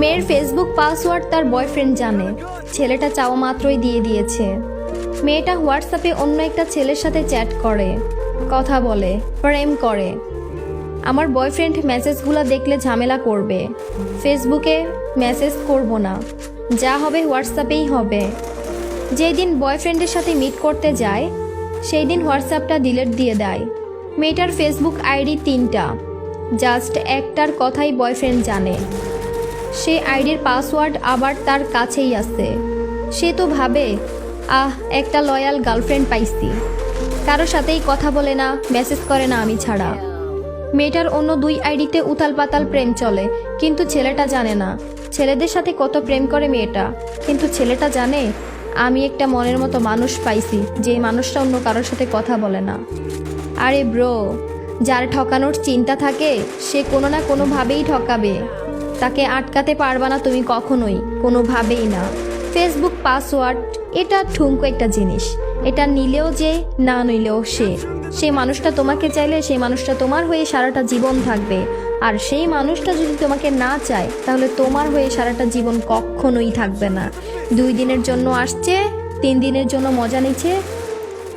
মেয়ের Facebook password তার boyfriend জানে। ছেলেটা চাওয়া মাত্রই দিয়ে দিয়েছে। মেয়েটা হোয়াটসঅ্যাপে অন্য একটা ছেলের সাথে চ্যাট করে, কথা বলে, প্রেম করে। আমার বয়ফ্রেন্ড মেসেজগুলো দেখলে ঝামেলা করবে, ফেসবুকে মেসেজ করব না, যা হবে হোয়াটসঅ্যাপেই হবে। যেই দিন বয়ফ্রেন্ডের সাথে মিট করতে যায় সেই দিন হোয়াটসঅ্যাপটা ডিলিট দিয়ে দেয়। মেয়েটার ফেসবুক আইডি 3টা, জাস্ট একটার কথাই বয়ফ্রেন্ড জানে। সে আইডির পাসওয়ার্ড আবার তার কাছেই আছে। সে তো ভাবে, একটা লয়াল গার্লফ্রেন্ড পাইছি, কারো সাথেই কথা বলে না, মেসেজ করে না আমি ছাড়া। মেয়েটার অন্য 2 আইডিতে উতাল পাতাল প্রেম চলে, কিন্তু ছেলেটা জানে না ছেলেদের সাথে কত প্রেম করে মেয়েটা। কিন্তু ছেলেটা জানে আমি একটা মনের মতো মানুষ পাইছি, যে মানুষটা অন্য কারোর সাথে কথা বলে না। আরে ব্রো, যার ঠকানোর চিন্তা থাকে সে কোনো না কোনোভাবেই ঠকাবে। তাকে আটকাতে পারবা না তুমি কখনোই, কোনোভাবেই না। ফেসবুক পাসওয়ার্ড এটা ঠুনকো একটা জিনিস, এটা নিলেও যে, না নিলেও সেই মানুষটা তোমাকে চাইলে সেই মানুষটা তোমার হয়ে সারাটা জীবন থাকবে। আর সেই মানুষটা যদি তোমাকে না চায় তাহলে তোমার হয়ে সারাটা জীবন কখনোই থাকবে না। 2 দিনের জন্য আসছে, 3 দিনের জন্য মজা নিচ্ছে,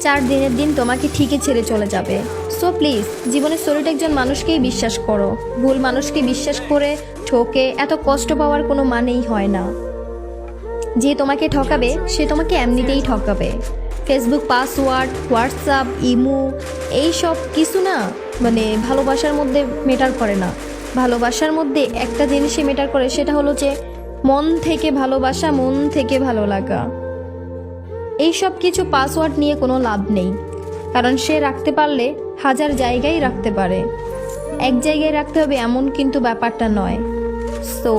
4 দিনের দিন তোমাকে ঠিকই ছেড়ে চলে যাবে। সো প্লিজ জীবনের সলিড একজন মানুষকেই বিশ্বাস করো। ভুল মানুষকে বিশ্বাস করে ঠকে এত কষ্ট পাওয়ার কোনো মানেই হয় না। যে তোমাকে ঠকাবে সে তোমাকে এমনিতেই ঠকাবে। ফেসবুক পাসওয়ার্ড, হোয়াটসঅ্যাপ, ইমো এই সব কিছু না ভালোবাসার মধ্যে মেটার করে না। ভালোবাসার মধ্যে একটা জিনিসই মেটার করে, সেটা হলো যে মন থেকে ভালোবাসা, মন থেকে ভালো লাগা। এই সব কিছু পাসওয়ার্ড নিয়ে কোনো লাভ নেই, কারণ সে রাখতে পারলে 1000 জায়গায় রাখতে পারে। এক জায়গায় রাখতে হবে এমন কিন্তু ব্যাপারটা নয়। সো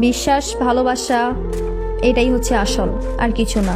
বিশ্বাস, ভালোবাসা এটাই হচ্ছে আসল, আর কিছু না।